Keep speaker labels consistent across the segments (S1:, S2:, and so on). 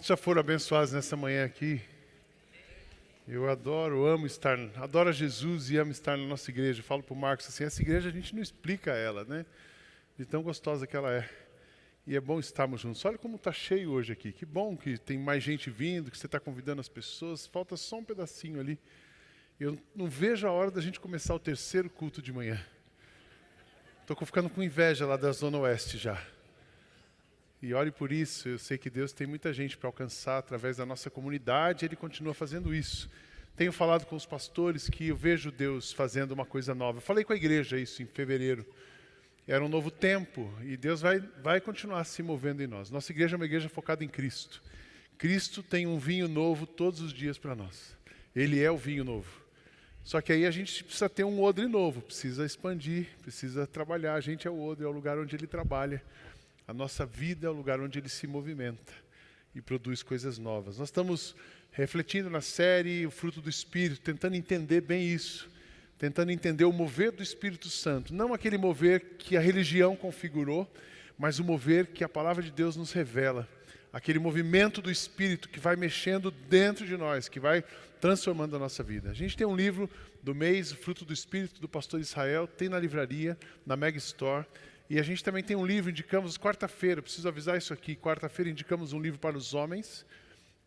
S1: Quantos já foram abençoados nessa manhã aqui? Eu adoro Jesus e amo estar na nossa igreja. Eu falo para o Marcos assim, essa igreja a gente não explica ela, né? De tão gostosa que ela é. E é bom estarmos juntos. Olha como está cheio hoje aqui. Que bom que tem mais gente vindo, que você está convidando as pessoas. Falta só um pedacinho ali. Eu não vejo a hora da gente começar o terceiro culto de manhã. Estou ficando com inveja lá da Zona Oeste já. E ore por isso, eu sei que Deus tem muita gente para alcançar através da nossa comunidade, Ele continua fazendo isso. Tenho falado com os pastores que eu vejo Deus fazendo uma coisa nova. Eu falei com a igreja isso em fevereiro. Era um novo tempo e Deus vai continuar se movendo em nós. Nossa igreja é uma igreja focada em Cristo. Cristo tem um vinho novo todos os dias para nós. Ele é o vinho novo. Só que aí a gente precisa ter um odre novo, precisa expandir, precisa trabalhar. A gente é o odre, é o lugar onde Ele trabalha. A nossa vida é o lugar onde Ele se movimenta e produz coisas novas. Nós estamos refletindo na série O Fruto do Espírito, tentando entender bem isso. Tentando entender o mover do Espírito Santo. Não aquele mover que a religião configurou, mas o mover que a Palavra de Deus nos revela. Aquele movimento do Espírito que vai mexendo dentro de nós, que vai transformando a nossa vida. A gente tem um livro do mês, O Fruto do Espírito, do pastor Israel, tem na livraria, na Mega Store. E a gente também tem um livro, indicamos quarta-feira, preciso avisar isso aqui, quarta-feira indicamos um livro para os homens.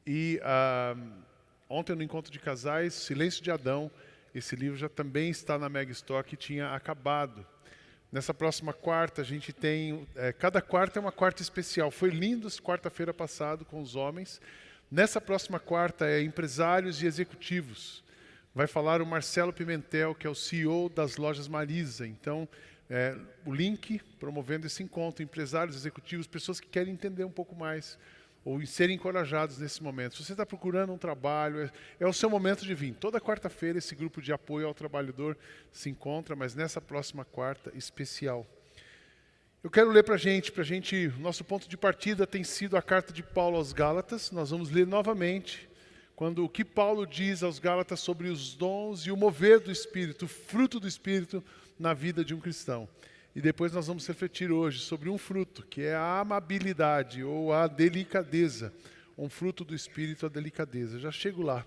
S1: E ontem no Encontro de Casais, Silêncio de Adão, esse livro já também está na Mega Store, que tinha acabado. Nessa próxima quarta, a gente tem, cada quarta é uma quarta especial. Foi lindo quarta-feira passado com os homens. Nessa próxima quarta é empresários e executivos. Vai falar o Marcelo Pimentel, que é o CEO das lojas Marisa. Então, o link promovendo esse encontro, empresários, executivos, pessoas que querem entender um pouco mais ou serem encorajados nesse momento. Se você está procurando um trabalho, é o seu momento de vir. Toda quarta-feira esse grupo de apoio ao trabalhador se encontra, mas nessa próxima quarta especial. Eu quero ler para a gente, nosso ponto de partida tem sido a carta de Paulo aos Gálatas. Nós vamos ler novamente o que Paulo diz aos Gálatas sobre os dons e o mover do Espírito, o fruto do Espírito na vida de um cristão. E depois nós vamos refletir hoje sobre um fruto, que é a amabilidade ou a delicadeza. Um fruto do Espírito, a delicadeza. Já chego lá.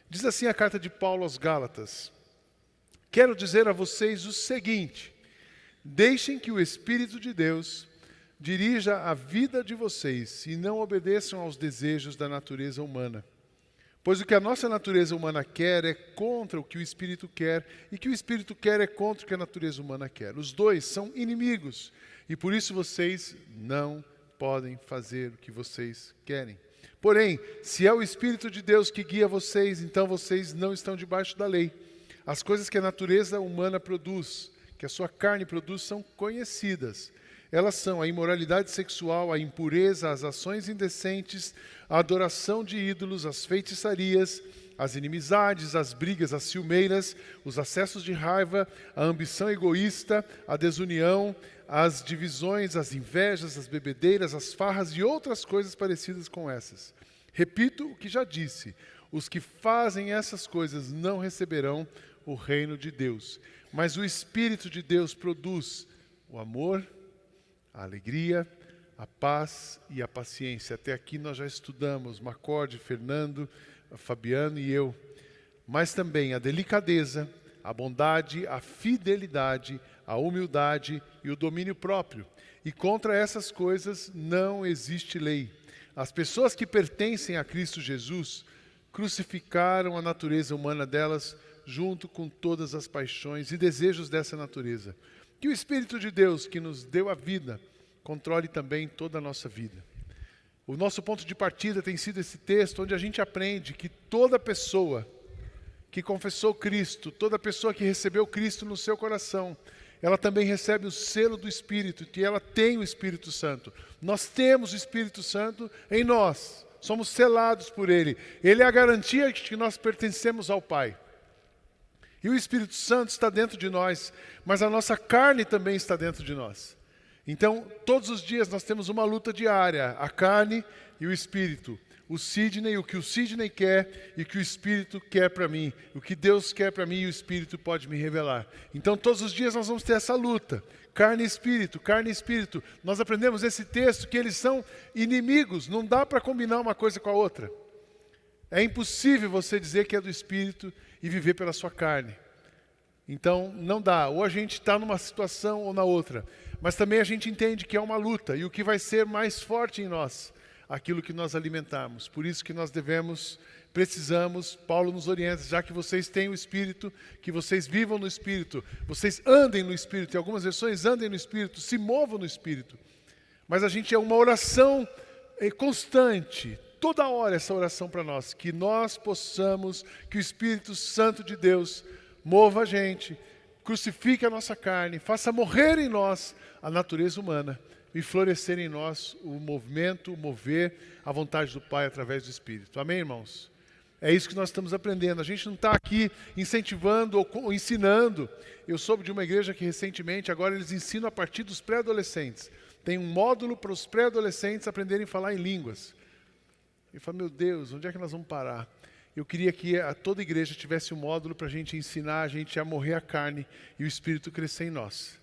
S1: Diz assim a carta de Paulo aos Gálatas. Quero dizer a vocês o seguinte: deixem que o Espírito de Deus dirija a vida de vocês e não obedeçam aos desejos da natureza humana. Pois o que a nossa natureza humana quer é contra o que o Espírito quer, e o que o Espírito quer é contra o que a natureza humana quer. Os dois são inimigos, e por isso vocês não podem fazer o que vocês querem. Porém, se é o Espírito de Deus que guia vocês, então vocês não estão debaixo da lei. As coisas que a natureza humana produz, que a sua carne produz, são conhecidas. Elas são a imoralidade sexual, a impureza, as ações indecentes, a adoração de ídolos, as feitiçarias, as inimizades, as brigas, as ciumeiras, os acessos de raiva, a ambição egoísta, a desunião, as divisões, as invejas, as bebedeiras, as farras e outras coisas parecidas com essas. Repito o que já disse: os que fazem essas coisas não receberão o reino de Deus. Mas o Espírito de Deus produz o amor, a alegria, a paz e a paciência. Até aqui nós já estudamos, Macorde, Fernando, Fabiano e eu. Mas também a delicadeza, a bondade, a fidelidade, a humildade e o domínio próprio. E contra essas coisas não existe lei. As pessoas que pertencem a Cristo Jesus crucificaram a natureza humana delas junto com todas as paixões e desejos dessa natureza. Que o Espírito de Deus, que nos deu a vida, controle também toda a nossa vida. O nosso ponto de partida tem sido esse texto, onde a gente aprende que toda pessoa que confessou Cristo, toda pessoa que recebeu Cristo no seu coração, ela também recebe o selo do Espírito, que ela tem o Espírito Santo. Nós temos o Espírito Santo em nós, somos selados por Ele. Ele é a garantia de que nós pertencemos ao Pai. E o Espírito Santo está dentro de nós, mas a nossa carne também está dentro de nós. Então, todos os dias nós temos uma luta diária, a carne e o Espírito. o Sidney, o que o Sidney quer e o que o Espírito quer para mim. O que Deus quer para mim e o Espírito pode me revelar. Então todos os dias nós vamos ter essa luta. Carne e Espírito, carne e Espírito. Nós aprendemos esse texto que eles são inimigos. Não dá para combinar uma coisa com a outra. É impossível você dizer que é do Espírito e viver pela sua carne. Então, não dá. Ou a gente está numa situação ou na outra. Mas também a gente entende que é uma luta. E o que vai ser mais forte em nós? Aquilo que nós alimentamos. Por isso que nós precisamos, Paulo nos orienta, já que vocês têm o Espírito, que vocês vivam no Espírito. Vocês andem no Espírito. Em algumas versões, andem no Espírito, se movam no Espírito. Mas a gente é uma oração constante. Toda hora essa oração para nós. Que nós possamos, que o Espírito Santo de Deus mova a gente, crucifique a nossa carne, faça morrer em nós a natureza humana e florescer em nós o movimento, o mover, a vontade do Pai através do Espírito. Amém, irmãos? É isso que nós estamos aprendendo. A gente não está aqui incentivando ou ensinando. Eu soube de uma igreja que recentemente, agora eles ensinam a partir dos pré-adolescentes. Tem um módulo para os pré-adolescentes aprenderem a falar em línguas. Eu falo, meu Deus, onde é que nós vamos parar? Eu queria que toda igreja tivesse um módulo para a gente ensinar a gente a morrer a carne e o Espírito crescer em nós.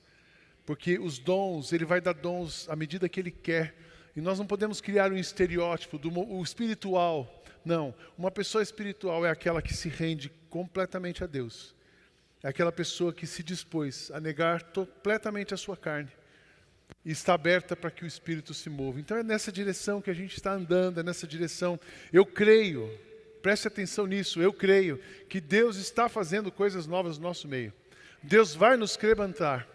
S1: Porque os dons, Ele vai dar dons à medida que Ele quer. E nós não podemos criar um estereótipo o espiritual. Não, uma pessoa espiritual é aquela que se rende completamente a Deus. É aquela pessoa que se dispôs a negar completamente a sua carne. E está aberta para que o Espírito se mova. Então é nessa direção que a gente está andando, é nessa direção. Eu creio, preste atenção nisso, eu creio que Deus está fazendo coisas novas no nosso meio. Deus vai nos levantar.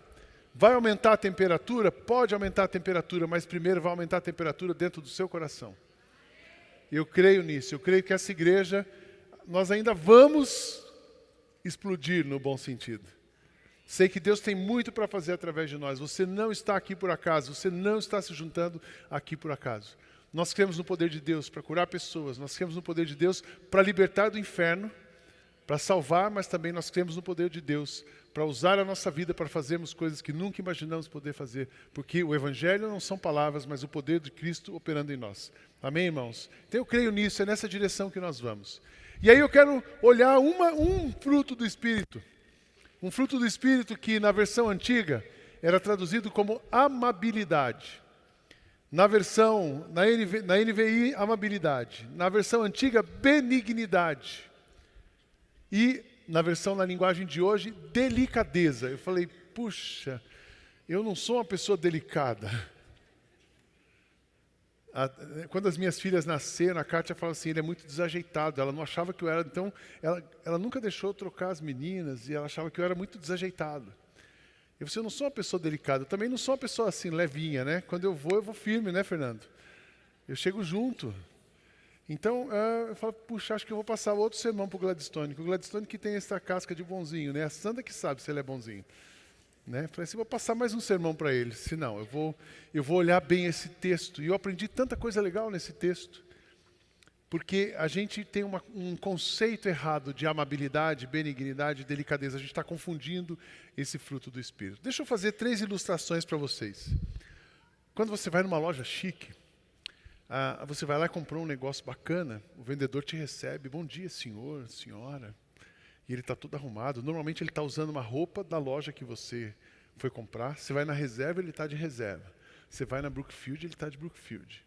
S1: Vai aumentar a temperatura? Pode aumentar a temperatura, mas primeiro vai aumentar a temperatura dentro do seu coração. Eu creio nisso, eu creio que essa igreja, nós ainda vamos explodir no bom sentido. Sei que Deus tem muito para fazer através de nós. Você não está aqui por acaso, você não está se juntando aqui por acaso. Nós cremos no poder de Deus para curar pessoas, nós cremos no poder de Deus para libertar do inferno, para salvar, mas também nós cremos no poder de Deus para usar a nossa vida para fazermos coisas que nunca imaginamos poder fazer, porque o Evangelho não são palavras, mas o poder de Cristo operando em nós. Amém, irmãos? Então eu creio nisso, é nessa direção que nós vamos. E aí eu quero olhar um fruto do Espírito. Um fruto do Espírito que na versão antiga era traduzido como amabilidade. Na NVI, amabilidade. Na versão antiga, benignidade. E na versão na linguagem de hoje, delicadeza. Eu falei, puxa, eu não sou uma pessoa delicada. Quando as minhas filhas nasceram, a Kátia falou assim, ele é muito desajeitado. Ela não achava que eu era, então, ela nunca deixou eu trocar as meninas, e ela achava que eu era muito desajeitado. Eu falei, eu não sou uma pessoa delicada, eu também não sou uma pessoa assim, levinha, né? Quando eu vou firme, né, Fernando? Eu chego junto. Então, eu falo, puxa, acho que eu vou passar outro sermão para o Gladstone, que o Gladstone que tem essa casca de bonzinho, né? A Sandra que sabe se ele é bonzinho. Né? Falei assim, vou passar mais um sermão para ele. Se não, eu vou olhar bem esse texto. E eu aprendi tanta coisa legal nesse texto. Porque a gente tem um conceito errado de amabilidade, benignidade, delicadeza. A gente está confundindo esse fruto do Espírito. Deixa eu fazer 3 ilustrações para vocês. Quando você vai numa loja chique, você vai lá e comprou um negócio bacana, o vendedor te recebe, bom dia, senhor, senhora. E ele está todo arrumado. Normalmente ele está usando uma roupa da loja que você foi comprar. Você vai na reserva, ele está de reserva. Você vai na Brookfield, ele está de Brookfield.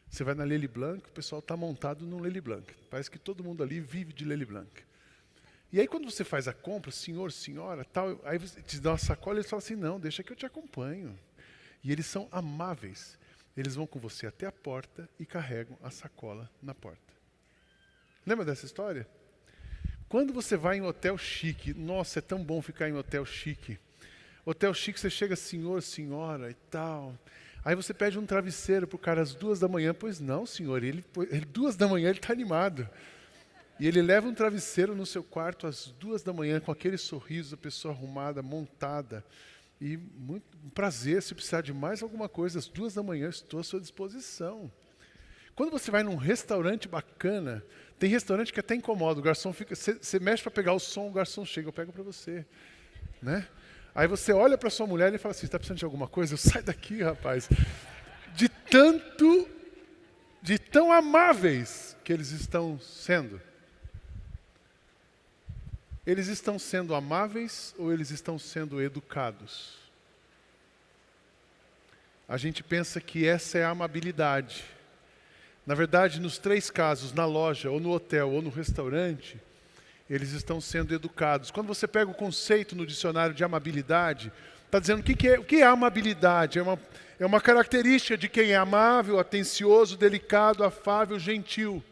S1: Você vai na Lely Blanc, o pessoal está montado no Lely Blanc. Parece que todo mundo ali vive de Lely Blanc. E aí quando você faz a compra, senhor, senhora, tal, aí você te dá uma sacola e eles falam assim, não, deixa que eu te acompanho. E eles são amáveis. Eles vão com você até a porta e carregam a sacola na porta. Lembra dessa história? Quando você vai em hotel chique, nossa, é tão bom ficar em hotel chique. Hotel chique, você chega, senhor, senhora e tal. Aí você pede um travesseiro para o cara às 2 da manhã. Pois não, senhor, ele 2 da manhã ele está animado. E ele leva um travesseiro no seu quarto às 2 da manhã, com aquele sorriso, a pessoa arrumada, montada. E muito um prazer, se precisar de mais alguma coisa, às 2 da manhã estou à sua disposição. Quando você vai num restaurante bacana, tem restaurante que até incomoda, o garçom fica, você mexe para pegar o som, o garçom chega, eu pego para você, né? Aí você olha para sua mulher e fala assim, está precisando de alguma coisa? Eu saio daqui, rapaz. De tanto de tão amáveis que eles estão sendo. Eles estão sendo amáveis ou eles estão sendo educados? A gente pensa que essa é a amabilidade. Na verdade, nos 3 casos, na loja, ou no hotel, ou no restaurante, eles estão sendo educados. Quando você pega o conceito no dicionário de amabilidade, está dizendo o que é amabilidade? É uma característica de quem é amável, atencioso, delicado, afável, gentil.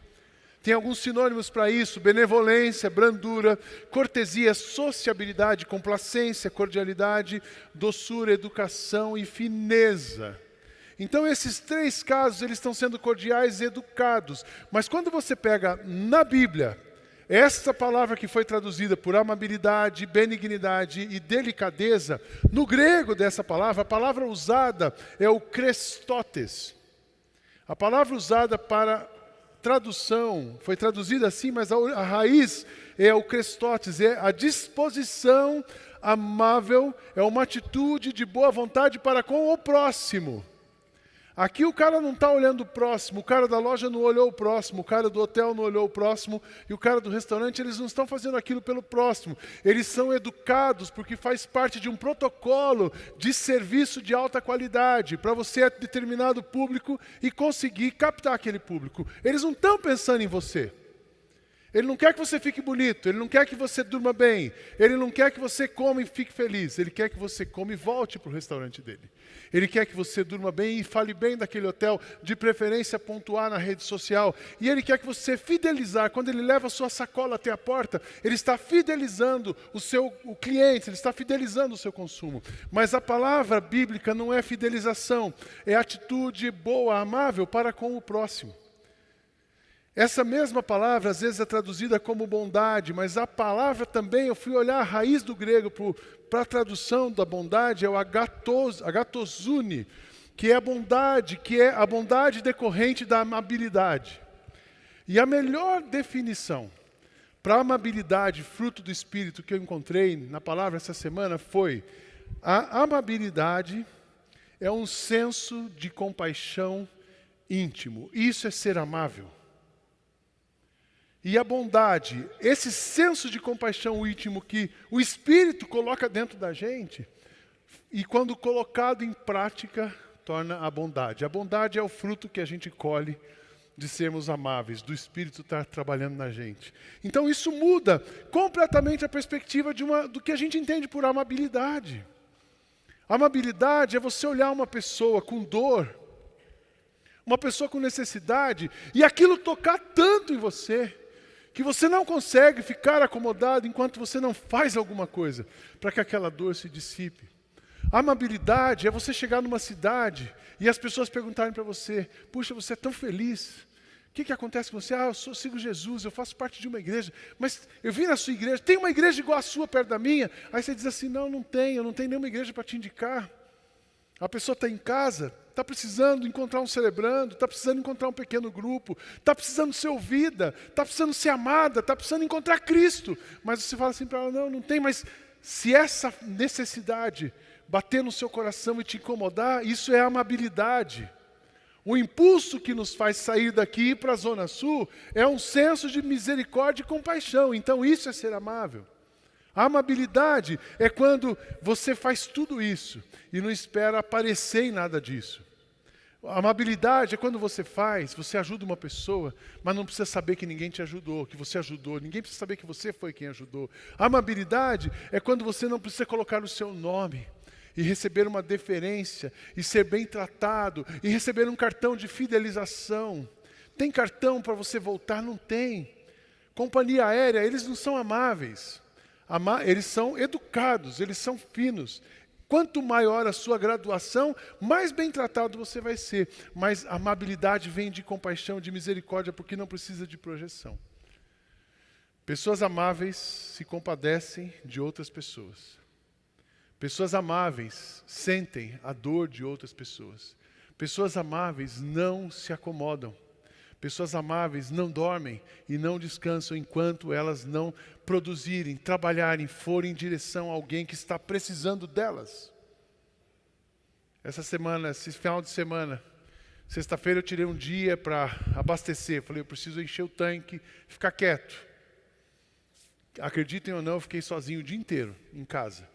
S1: Tem alguns sinônimos para isso: benevolência, brandura, cortesia, sociabilidade, complacência, cordialidade, doçura, educação e fineza. Então esses 3 casos, eles estão sendo cordiais e educados. Mas quando você pega na Bíblia, essa palavra que foi traduzida por amabilidade, benignidade e delicadeza, no grego dessa palavra, a palavra usada é o krestotes. A palavra usada para tradução, foi traduzida assim, mas a raiz é o krestotes, é a disposição amável, é uma atitude de boa vontade para com o próximo. Aqui o cara não está olhando o próximo, o cara da loja não olhou o próximo, o cara do hotel não olhou o próximo, e o cara do restaurante, eles não estão fazendo aquilo pelo próximo. Eles são educados porque faz parte de um protocolo de serviço de alta qualidade, para você é determinado público e conseguir captar aquele público. Eles não estão pensando em você. Ele não quer que você fique bonito, ele não quer que você durma bem, ele não quer que você coma e fique feliz, ele quer que você coma e volte para o restaurante dele. Ele quer que você durma bem e fale bem daquele hotel, de preferência pontuar na rede social. E ele quer que você fidelizar, quando ele leva a sua sacola até a porta, ele está fidelizando o cliente, ele está fidelizando o seu consumo. Mas a palavra bíblica não é fidelização, é atitude boa, amável para com o próximo. Essa mesma palavra às vezes é traduzida como bondade, mas a palavra também, eu fui olhar a raiz do grego para a tradução da bondade, é o agatosune, que é a bondade decorrente da amabilidade. E a melhor definição para a amabilidade, fruto do Espírito, que eu encontrei na palavra essa semana foi: a amabilidade é um senso de compaixão íntimo. Isso é ser amável. E a bondade, esse senso de compaixão íntimo que o Espírito coloca dentro da gente, e quando colocado em prática, torna a bondade. A bondade é o fruto que a gente colhe de sermos amáveis, do Espírito estar trabalhando na gente. Então isso muda completamente a perspectiva do que a gente entende por amabilidade. Amabilidade é você olhar uma pessoa com dor, uma pessoa com necessidade, e aquilo tocar tanto em você, que você não consegue ficar acomodado enquanto você não faz alguma coisa para que aquela dor se dissipe. A amabilidade é você chegar numa cidade e as pessoas perguntarem para você: puxa, você é tão feliz, o que acontece com você? Eu sigo Jesus, eu faço parte de uma igreja, mas eu vim na sua igreja, tem uma igreja igual a sua perto da minha? Aí você diz assim: não tenho, eu não tenho nenhuma igreja para te indicar. A pessoa está em casa, está precisando encontrar um celebrando, está precisando encontrar um pequeno grupo, está precisando ser ouvida, está precisando ser amada, está precisando encontrar Cristo. Mas você fala assim para ela: não tem, mas se essa necessidade bater no seu coração e te incomodar, isso é amabilidade. O impulso que nos faz sair daqui e ir para a Zona Sul é um senso de misericórdia e compaixão. Então isso é ser amável. A amabilidade é quando você faz tudo isso e não espera aparecer em nada disso. A amabilidade é quando você ajuda uma pessoa, mas não precisa saber que ninguém te ajudou, que você ajudou. Ninguém precisa saber que você foi quem ajudou. A amabilidade é quando você não precisa colocar o seu nome e receber uma deferência, e ser bem tratado, e receber um cartão de fidelização. Tem cartão para você voltar? Não tem. Companhia aérea, eles não são amáveis. Eles são educados, eles são finos. Quanto maior a sua graduação, mais bem tratado você vai ser. Mas a amabilidade vem de compaixão, de misericórdia, porque não precisa de projeção. Pessoas amáveis se compadecem de outras pessoas. Pessoas amáveis sentem a dor de outras pessoas. Pessoas amáveis não se acomodam. Pessoas amáveis não dormem e não descansam enquanto elas não produzirem, trabalharem, forem em direção a alguém que está precisando delas. Esse final de semana, Sexta-feira eu tirei um dia para abastecer. Falei, eu preciso encher o tanque, ficar quieto. Acreditem ou não, eu fiquei sozinho o dia inteiro em casa.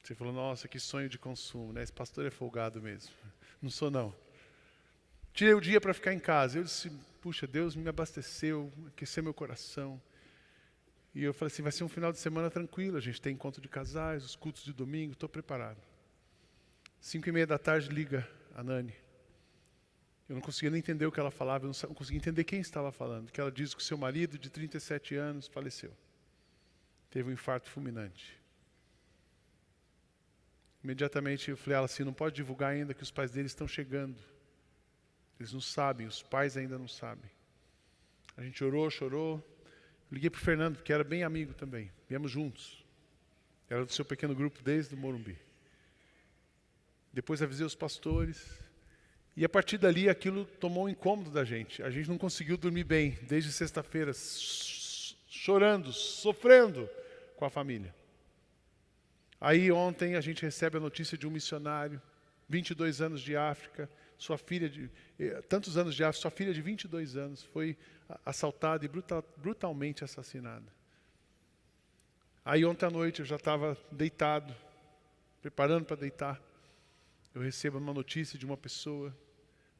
S1: Você falou, nossa, que sonho de consumo, né? Esse pastor é folgado mesmo. Não sou, não. Tirei o dia para ficar em casa. Eu disse, puxa, Deus me abasteceu, aqueceu meu coração. E eu falei assim, vai ser um final de semana tranquilo. A gente tem encontro de casais, os cultos de domingo, estou preparado. 5:30 da tarde liga a Nani. Eu não conseguia nem entender o que ela falava, eu não conseguia entender quem estava falando. Que ela diz que o seu marido, de 37 anos, faleceu. Teve um infarto fulminante. Imediatamente eu falei a ela assim, não pode divulgar ainda que os pais dele estão chegando. Eles não sabem, os pais ainda não sabem. A gente orou, chorou. Liguei para o Fernando, que era bem amigo também. Viemos juntos. Era do seu pequeno grupo desde o Morumbi. Depois avisei os pastores. E a partir dali aquilo tomou um incômodo da gente. A gente não conseguiu dormir bem desde sexta-feira, chorando, sofrendo com a família. Aí ontem a gente recebe a notícia de um missionário, 22 anos de África, sua filha de tantos anos de África, sua filha de 22 anos foi assaltada e brutalmente assassinada. Aí ontem à noite eu já estava deitado, preparando para deitar. Eu recebo uma notícia de uma pessoa,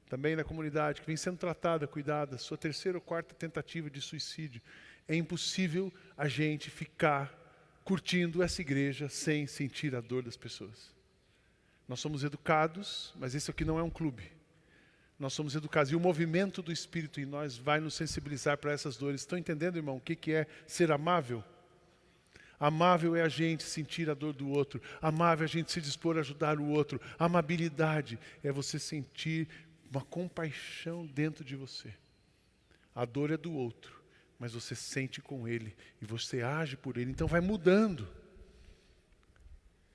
S1: também na comunidade, que vem sendo tratada, cuidada, sua terceira ou quarta tentativa de suicídio. É impossível a gente ficar curtindo essa igreja sem sentir a dor das pessoas. Nós somos educados, mas esse aqui não é um clube. Nós somos educados e o movimento do Espírito em nós vai nos sensibilizar para essas dores. Estão entendendo, irmão, o que é ser amável? Amável é a gente sentir a dor do outro. Amável é a gente se dispor a ajudar o outro. Amabilidade é você sentir uma compaixão dentro de você. A dor é do outro, mas você sente com ele e você age por ele. Então vai mudando.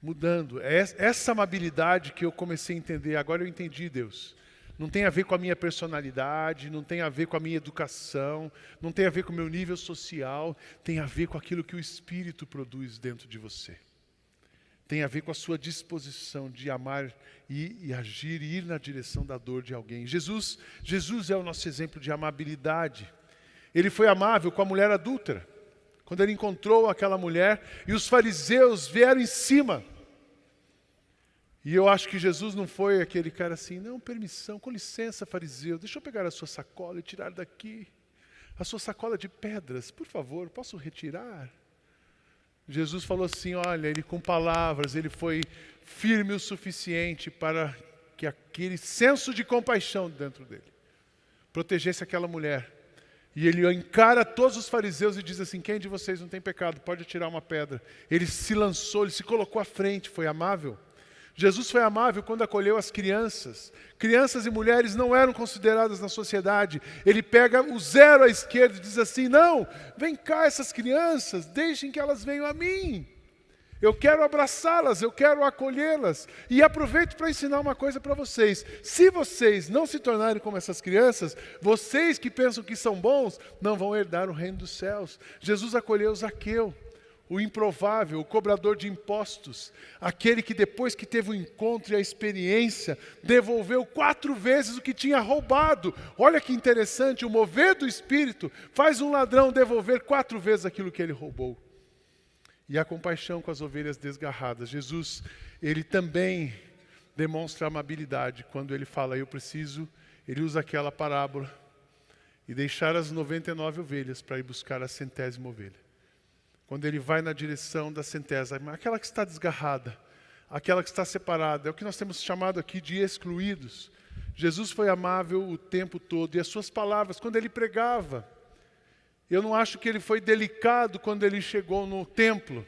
S1: Mudando. É essa amabilidade que eu comecei a entender. Agora eu entendi, Deus. Não tem a ver com a minha personalidade, não tem a ver com a minha educação, não tem a ver com o meu nível social, tem a ver com aquilo que o Espírito produz dentro de você. Tem a ver com a sua disposição de amar e agir e ir na direção da dor de alguém. Jesus é o nosso exemplo de amabilidade. Ele foi amável com a mulher adúltera. Quando ele encontrou aquela mulher e os fariseus vieram em cima. E eu acho que Jesus não foi aquele cara assim, não, permissão, com licença, fariseu, deixa eu pegar a sua sacola e tirar daqui. A sua sacola de pedras, por favor, posso retirar? Jesus falou assim, olha, ele com palavras, ele foi firme o suficiente para que aquele senso de compaixão dentro dele protegesse aquela mulher. E ele encara todos os fariseus e diz assim, quem de vocês não tem pecado? Pode tirar uma pedra. Ele se lançou, ele se colocou à frente, foi amável. Jesus foi amável quando acolheu as crianças. Crianças e mulheres não eram consideradas na sociedade. Ele pega o zero à esquerda e diz assim, não, vem cá essas crianças, deixem que elas venham a mim. Eu quero abraçá-las, eu quero acolhê-las. E aproveito para ensinar uma coisa para vocês. Se vocês não se tornarem como essas crianças, vocês que pensam que são bons, não vão herdar o reino dos céus. Jesus acolheu Zaqueu. O improvável, o cobrador de impostos, aquele que depois que teve o encontro e a experiência, devolveu 4 vezes o que tinha roubado. Olha que interessante, o mover do Espírito faz um ladrão devolver 4 vezes aquilo que ele roubou. E a compaixão com as ovelhas desgarradas. Jesus, ele também demonstra amabilidade quando ele fala, ele usa aquela parábola, e deixar as 99 ovelhas para ir buscar a 100ª ovelha. Quando ele vai na direção da 100ª, aquela que está desgarrada, aquela que está separada, é o que nós temos chamado aqui de excluídos. Jesus foi amável o tempo todo, e as suas palavras, quando ele pregava, eu não acho que ele foi delicado quando ele chegou no templo.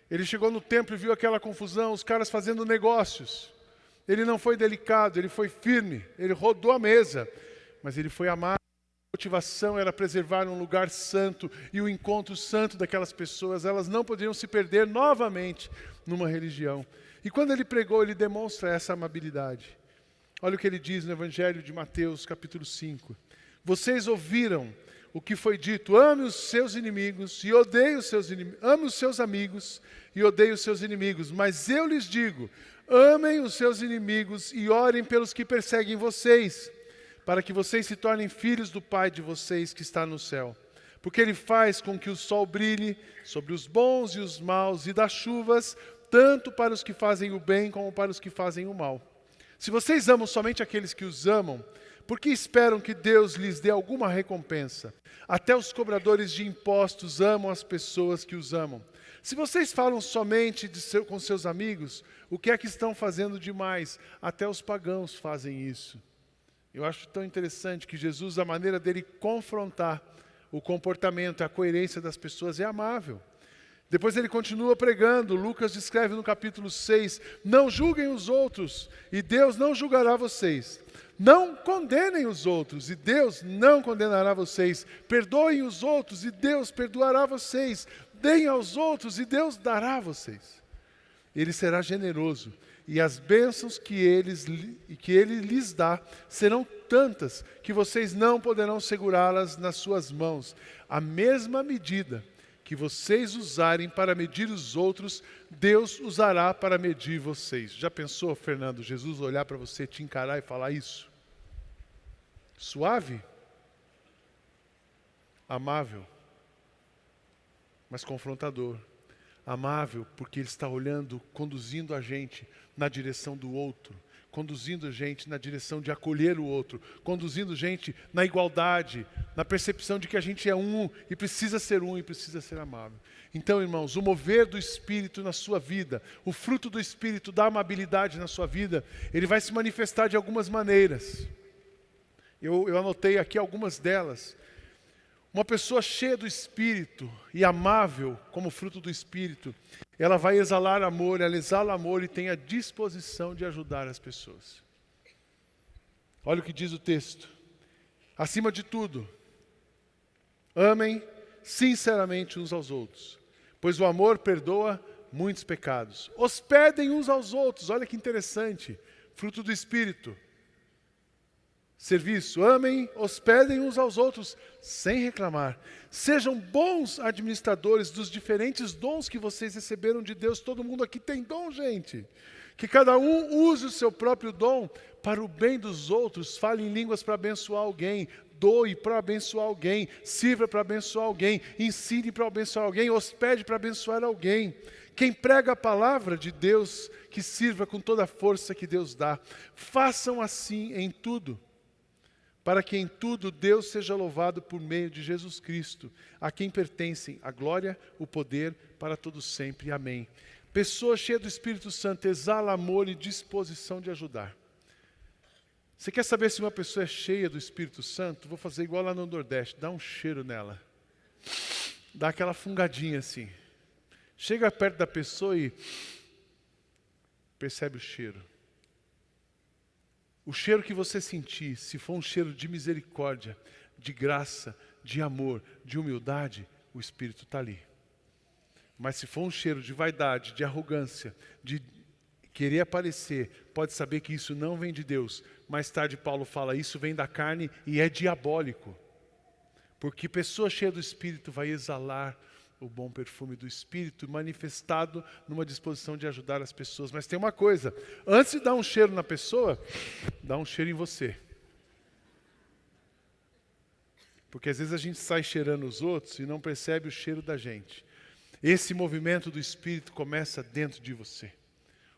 S1: Ele chegou no templo e viu aquela confusão, os caras fazendo negócios. Ele não foi delicado, ele foi firme, ele rodou a mesa, mas ele foi amável. A motivação era preservar um lugar santo e o encontro santo daquelas pessoas. Elas não poderiam se perder novamente numa religião. E quando ele pregou, ele demonstra essa amabilidade. Olha o que ele diz no Evangelho de Mateus, capítulo 5. Vocês ouviram o que foi dito, ame os seus inimigos e odeie os seus inimigos. Ame os seus amigos e odeie os seus inimigos. Mas eu lhes digo, amem os seus inimigos e orem pelos que perseguem vocês, para que vocês se tornem filhos do Pai de vocês que está no céu. Porque Ele faz com que o sol brilhe sobre os bons e os maus e dá chuvas, tanto para os que fazem o bem como para os que fazem o mal. Se vocês amam somente aqueles que os amam, por que esperam que Deus lhes dê alguma recompensa? Até os cobradores de impostos amam as pessoas que os amam. Se vocês falam somente com seus amigos, o que é que estão fazendo demais? Até os pagãos fazem isso. Eu acho tão interessante que Jesus, a maneira dele confrontar o comportamento, a coerência das pessoas é amável. Depois ele continua pregando. Lucas descreve no capítulo 6, não julguem os outros e Deus não julgará vocês. Não condenem os outros e Deus não condenará vocês. Perdoem os outros e Deus perdoará vocês. Deem aos outros e Deus dará a vocês. Ele será generoso e as bênçãos que Ele lhes dá serão tantas que vocês não poderão segurá-las nas suas mãos. A mesma medida que vocês usarem para medir os outros, Deus usará para medir vocês. Já pensou, Fernando, Jesus olhar para você, te encarar e falar isso? Suave? Amável? Mas confrontador. Amável porque Ele está olhando, conduzindo a gente na direção do outro, conduzindo a gente na direção de acolher o outro, conduzindo a gente na igualdade, na percepção de que a gente é um e precisa ser amável. Então, irmãos, o mover do Espírito na sua vida, o fruto do Espírito da amabilidade na sua vida, ele vai se manifestar de algumas maneiras. Eu anotei aqui algumas delas. Uma pessoa cheia do Espírito e amável como fruto do Espírito, ela vai exalar amor, ela exala amor e tem a disposição de ajudar as pessoas. Olha o que diz o texto. Acima de tudo, amem sinceramente uns aos outros, pois o amor perdoa muitos pecados. Hospedem uns aos outros, olha que interessante, fruto do Espírito. Serviço, amem, hospedem uns aos outros, sem reclamar. Sejam bons administradores dos diferentes dons que vocês receberam de Deus. Todo mundo aqui tem dom, gente. Que cada um use o seu próprio dom para o bem dos outros. Fale em línguas para abençoar alguém. Doe para abençoar alguém. Sirva para abençoar alguém. Ensine para abençoar alguém. Hospede para abençoar alguém. Quem prega a palavra de Deus, que sirva com toda a força que Deus dá. Façam assim em tudo, para que em tudo Deus seja louvado por meio de Jesus Cristo, a quem pertencem a glória, o poder, para todos sempre. Amém. Pessoa cheia do Espírito Santo exala amor e disposição de ajudar. Você quer saber se uma pessoa é cheia do Espírito Santo? Vou fazer igual lá no Nordeste, dá um cheiro nela. Dá aquela fungadinha assim. Chega perto da pessoa e percebe o cheiro. O cheiro que você sentir, se for um cheiro de misericórdia, de graça, de amor, de humildade, o Espírito está ali. Mas se for um cheiro de vaidade, de arrogância, de querer aparecer, pode saber que isso não vem de Deus. Mais tarde Paulo fala, isso vem da carne e é diabólico. Porque pessoa cheia do Espírito vai exalar o bom perfume do Espírito manifestado numa disposição de ajudar as pessoas. Mas tem uma coisa, antes de dar um cheiro na pessoa, dá um cheiro em você. Porque às vezes a gente sai cheirando os outros e não percebe o cheiro da gente. Esse movimento do Espírito começa dentro de você.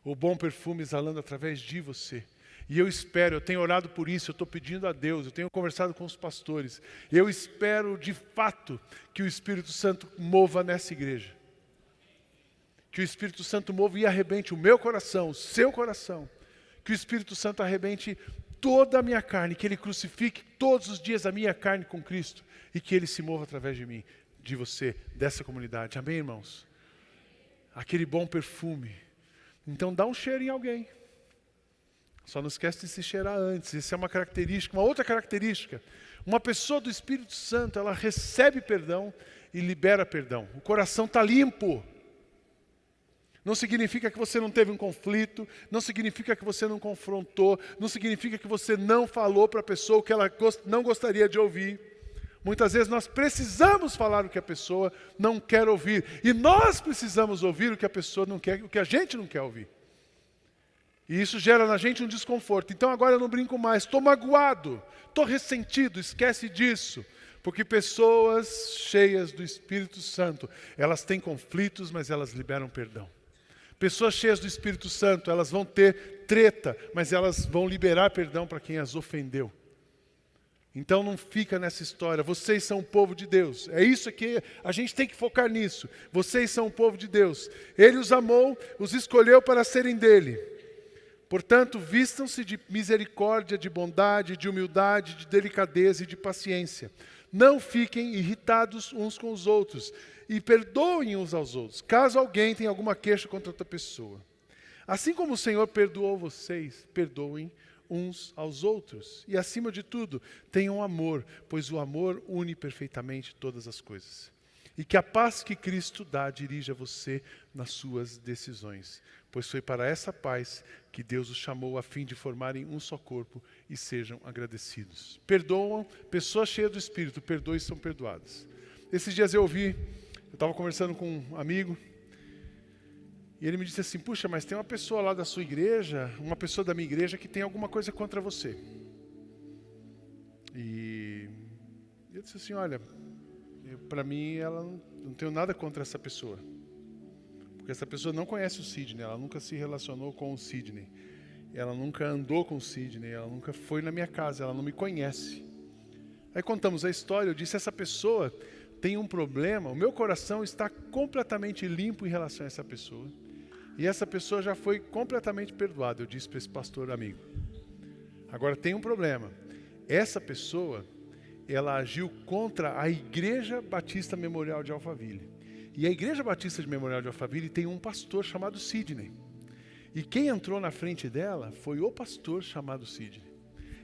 S1: O bom perfume exalando através de você. E eu espero, eu tenho orado por isso, eu estou pedindo a Deus, eu tenho conversado com os pastores. Eu espero de fato que o Espírito Santo mova nessa igreja. Que o Espírito Santo mova e arrebente o meu coração, o seu coração. Que o Espírito Santo arrebente toda a minha carne, que Ele crucifique todos os dias a minha carne com Cristo. E que Ele se mova através de mim, de você, dessa comunidade. Amém, irmãos? Aquele bom perfume. Então dá um cheiro em alguém. Só não esquece de se cheirar antes. Essa é uma característica, uma outra característica. Uma pessoa do Espírito Santo, ela recebe perdão e libera perdão. O coração está limpo. Não significa que você não teve um conflito, não significa que você não confrontou, não significa que você não falou para a pessoa o que ela não gostaria de ouvir. Muitas vezes nós precisamos falar o que a pessoa não quer ouvir. E nós precisamos ouvir o que a pessoa não quer, o que a gente não quer ouvir. E isso gera na gente um desconforto. Então agora eu não brinco mais, estou magoado, estou ressentido, esquece disso. Porque pessoas cheias do Espírito Santo, elas têm conflitos, mas elas liberam perdão. Pessoas cheias do Espírito Santo, elas vão ter treta, mas elas vão liberar perdão para quem as ofendeu. Então não fica nessa história, vocês são o povo de Deus. É isso que a gente tem que focar nisso. Vocês são o povo de Deus. Ele os amou, os escolheu para serem dele. Portanto, vistam-se de misericórdia, de bondade, de humildade, de delicadeza e de paciência. Não fiquem irritados uns com os outros e perdoem uns aos outros, caso alguém tenha alguma queixa contra outra pessoa. Assim como o Senhor perdoou vocês, perdoem uns aos outros. E acima de tudo, tenham amor, pois o amor une perfeitamente todas as coisas. E que a paz que Cristo dá dirija você nas suas decisões, pois foi para essa paz que Deus os chamou a fim de formarem um só corpo e sejam agradecidos. Perdoam, pessoas cheias do Espírito, perdoem e são perdoadas. Esses dias eu estava conversando com um amigo, e ele me disse assim, puxa, mas tem uma pessoa lá da sua igreja, uma pessoa da minha igreja que tem alguma coisa contra você. E eu disse assim, olha, para mim ela não tenho nada contra essa pessoa. Porque essa pessoa não conhece o Sidney, ela nunca se relacionou com o Sidney. Ela nunca andou com o Sidney, ela nunca foi na minha casa, ela não me conhece. Aí contamos a história, eu disse, essa pessoa tem um problema, o meu coração está completamente limpo em relação a essa pessoa. E essa pessoa já foi completamente perdoada, eu disse para esse pastor amigo. Agora tem um problema. Essa pessoa, ela agiu contra a Igreja Batista Memorial de Alphaville. E a Igreja Batista de Memorial de Alphaville tem um pastor chamado Sidney. E quem entrou na frente dela foi o pastor chamado Sidney.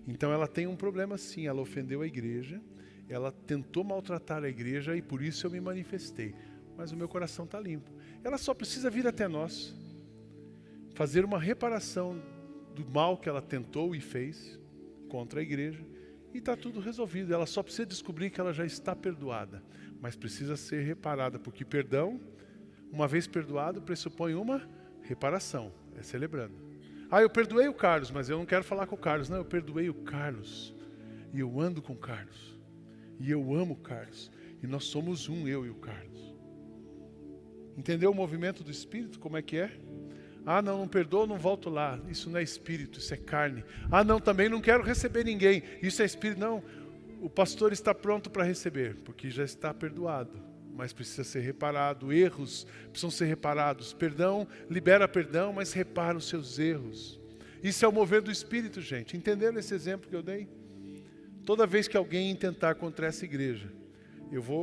S1: Então ela tem um problema sim, ela ofendeu a igreja, ela tentou maltratar a igreja e por isso eu me manifestei. Mas o meu coração está limpo. Ela só precisa vir até nós, fazer uma reparação do mal que ela tentou e fez contra a igreja, e está tudo resolvido. Ela só precisa descobrir que ela já está perdoada, mas precisa ser reparada, porque perdão, uma vez perdoado, pressupõe uma reparação, é celebrando. Ah, eu perdoei o Carlos, mas eu não quero falar com o Carlos. Não, eu perdoei o Carlos, e eu ando com o Carlos, e eu amo o Carlos, e nós somos um, eu e o Carlos. Entendeu o movimento do Espírito, como é que é? Ah, não perdoa, não volto lá. Isso não é Espírito, isso é carne. Ah, não, também não quero receber ninguém. Isso é Espírito. Não, o pastor está pronto para receber, porque já está perdoado. Mas precisa ser reparado. Erros precisam ser reparados. Perdão, libera perdão, mas repara os seus erros. Isso é o mover do Espírito, gente. Entenderam esse exemplo que eu dei? Toda vez que alguém intentar contra essa igreja,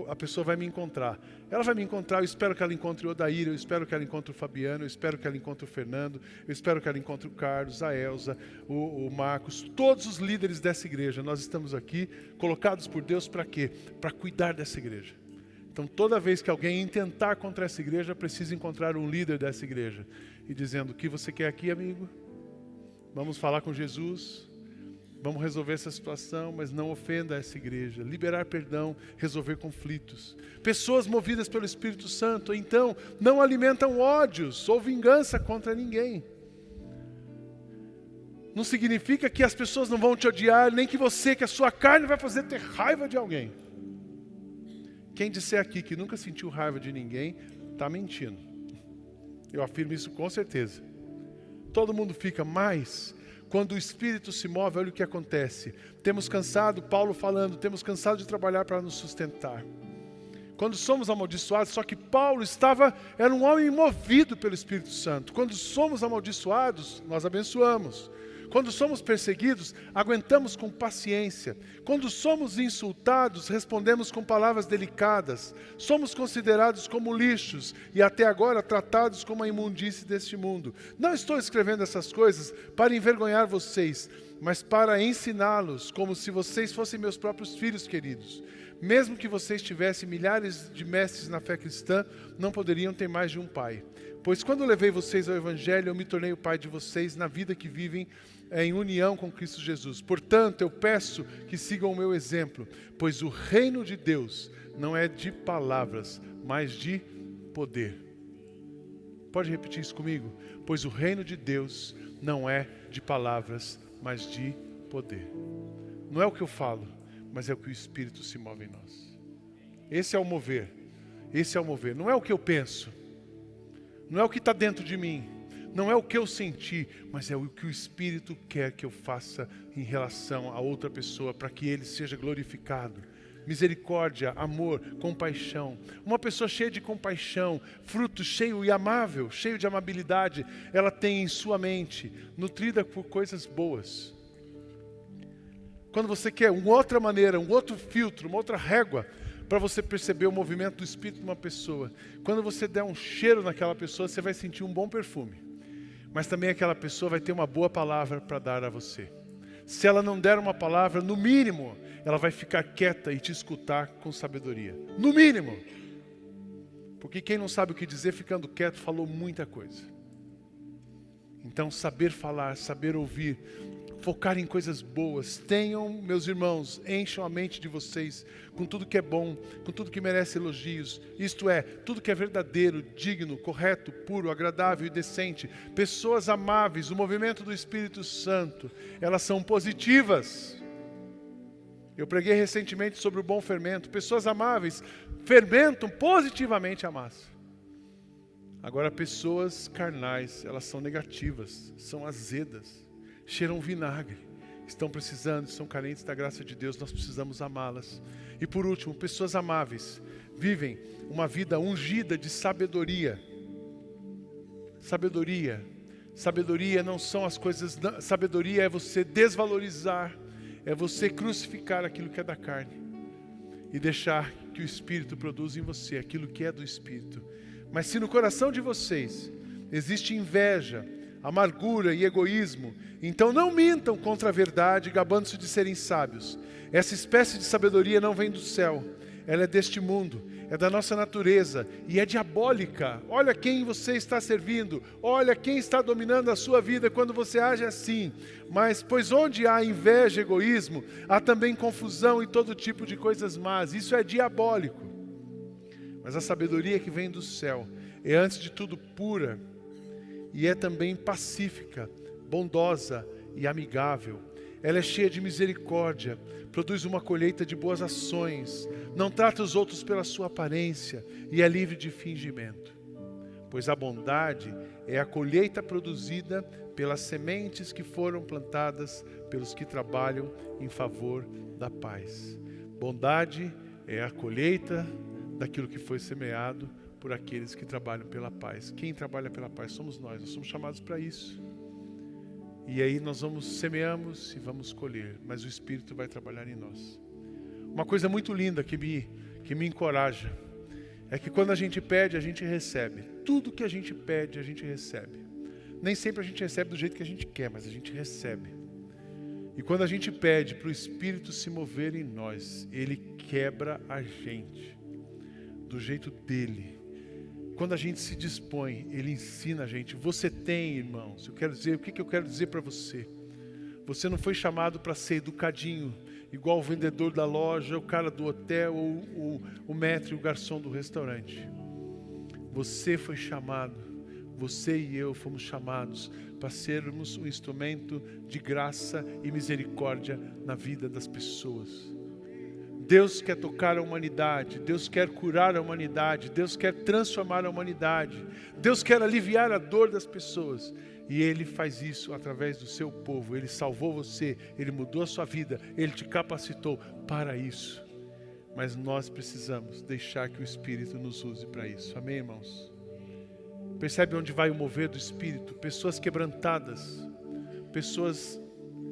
S1: a pessoa vai me encontrar. Ela vai me encontrar, eu espero que ela encontre o Odair, eu espero que ela encontre o Fabiano, eu espero que ela encontre o Fernando, eu espero que ela encontre o Carlos, a Elza, o Marcos, todos os líderes dessa igreja. Nós estamos aqui, colocados por Deus para quê? Para cuidar dessa igreja. Então toda vez que alguém intentar contra essa igreja, precisa encontrar um líder dessa igreja. E dizendo, o que você quer aqui, amigo? Vamos falar com Jesus. Vamos resolver essa situação, mas não ofenda essa igreja. Liberar perdão, resolver conflitos. Pessoas movidas pelo Espírito Santo, então, não alimentam ódios ou vingança contra ninguém. Não significa que as pessoas não vão te odiar, nem que a sua carne vai fazer ter raiva de alguém. Quem disser aqui que nunca sentiu raiva de ninguém, está mentindo. Eu afirmo isso com certeza. Todo mundo fica mais... Quando o Espírito se move, olha o que acontece. Temos cansado, Paulo falando, temos cansado de trabalhar para nos sustentar. Quando somos amaldiçoados, só que Paulo era um homem movido pelo Espírito Santo. Quando somos amaldiçoados, nós abençoamos. Quando somos perseguidos, aguentamos com paciência. Quando somos insultados, respondemos com palavras delicadas. Somos considerados como lixos e até agora tratados como a imundície deste mundo. Não estou escrevendo essas coisas para envergonhar vocês, mas para ensiná-los como se vocês fossem meus próprios filhos queridos. Mesmo que vocês tivessem milhares de mestres na fé cristã, não poderiam ter mais de um pai. Pois quando eu levei vocês ao Evangelho, eu me tornei o pai de vocês na vida que vivem em união com Cristo Jesus. Portanto, eu peço que sigam o meu exemplo, pois o reino de Deus não é de palavras, mas de poder. Pode repetir isso comigo? Pois o reino de Deus não é de palavras, mas de poder. Não é o que eu falo, mas é o que o Espírito se move em nós. Esse é o mover. Esse é o mover. Não é o que eu penso. Não é o que está dentro de mim. Não é o que eu senti, mas é o que o Espírito quer que eu faça em relação a outra pessoa, para que Ele seja glorificado. Misericórdia, amor, compaixão. Uma pessoa cheia de compaixão, fruto cheio e amável, cheio de amabilidade, ela tem em sua mente, nutrida por coisas boas. Quando você quer uma outra maneira, um outro filtro, uma outra régua, para você perceber o movimento do Espírito de uma pessoa. Quando você der um cheiro naquela pessoa, você vai sentir um bom perfume. Mas também aquela pessoa vai ter uma boa palavra para dar a você. Se ela não der uma palavra, no mínimo, ela vai ficar quieta e te escutar com sabedoria. No mínimo. Porque quem não sabe o que dizer, ficando quieto, falou muita coisa. Então, saber falar, saber ouvir, focar em coisas boas. Tenham, meus irmãos, encham a mente de vocês com tudo que é bom, com tudo que merece elogios. Isto é, tudo que é verdadeiro, digno, correto, puro, agradável e decente. Pessoas amáveis, o movimento do Espírito Santo, elas são positivas. Eu preguei recentemente sobre o bom fermento. Pessoas amáveis fermentam positivamente a massa. Agora, pessoas carnais, elas são negativas, são azedas. Cheiram vinagre, estão precisando, são carentes da graça de Deus, nós precisamos amá-las. E por último, pessoas amáveis, vivem uma vida ungida de sabedoria. Sabedoria não são as coisas, sabedoria é você desvalorizar, é você crucificar aquilo que é da carne e deixar que o Espírito produza em você aquilo que é do Espírito. Mas se no coração de vocês existe inveja, amargura e egoísmo, então não mintam contra a verdade, gabando-se de serem sábios. Essa espécie de sabedoria não vem do céu, ela é deste mundo, é da nossa natureza e é diabólica. Olha quem você está servindo, olha quem está dominando a sua vida quando você age assim. Mas, pois onde há inveja e egoísmo, há também confusão e todo tipo de coisas más. Isso é diabólico. Mas a sabedoria que vem do céu é antes de tudo pura, e é também pacífica, bondosa e amigável. Ela é cheia de misericórdia, produz uma colheita de boas ações, não trata os outros pela sua aparência e é livre de fingimento. Pois a bondade é a colheita produzida pelas sementes que foram plantadas pelos que trabalham em favor da paz. Bondade é a colheita daquilo que foi semeado por aqueles que trabalham pela paz. Quem trabalha pela paz somos nós somos chamados para isso. E aí nós semeamos e vamos colher, mas o Espírito vai trabalhar em nós. Uma coisa muito linda que me encoraja, é que quando a gente pede, a gente recebe. Tudo que a gente pede, a gente recebe. Nem sempre a gente recebe do jeito que a gente quer, mas a gente recebe. E quando a gente pede para o Espírito se mover em nós, Ele quebra a gente do jeito dEle. Quando a gente se dispõe, Ele ensina a gente. Você tem, irmãos, o que eu quero dizer para você? Você não foi chamado para ser educadinho, igual o vendedor da loja, o cara do hotel, ou o maître, o garçom do restaurante. Você foi chamado, você e eu fomos chamados para sermos um instrumento de graça e misericórdia na vida das pessoas. Deus quer tocar a humanidade, Deus quer curar a humanidade, Deus quer transformar a humanidade, Deus quer aliviar a dor das pessoas. E Ele faz isso através do seu povo. Ele salvou você, Ele mudou a sua vida, Ele te capacitou para isso. Mas nós precisamos deixar que o Espírito nos use para isso. Amém, irmãos? Percebe onde vai o mover do Espírito? Pessoas quebrantadas, pessoas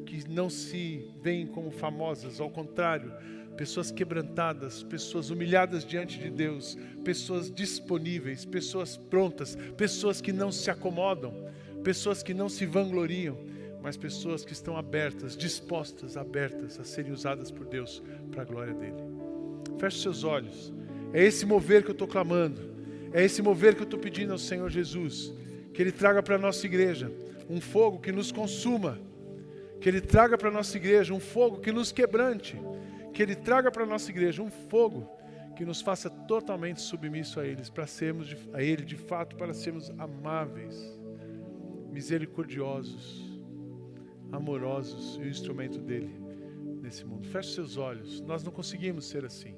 S1: que não se veem como famosas, ao contrário, pessoas quebrantadas, pessoas humilhadas diante de Deus, pessoas disponíveis, pessoas prontas, pessoas que não se acomodam, pessoas que não se vangloriam, mas pessoas que estão abertas, dispostas, abertas a serem usadas por Deus para a glória dEle. Feche seus olhos. É esse mover que eu estou clamando, é esse mover que eu estou pedindo ao Senhor Jesus, que Ele traga para a nossa igreja um fogo que nos consuma, que Ele traga para a nossa igreja um fogo que nos quebrante, que Ele traga para a nossa igreja um fogo que nos faça totalmente submisso a Ele de fato, para sermos amáveis, misericordiosos, amorosos e o instrumento dele nesse mundo. Feche seus olhos. Nós não conseguimos ser assim.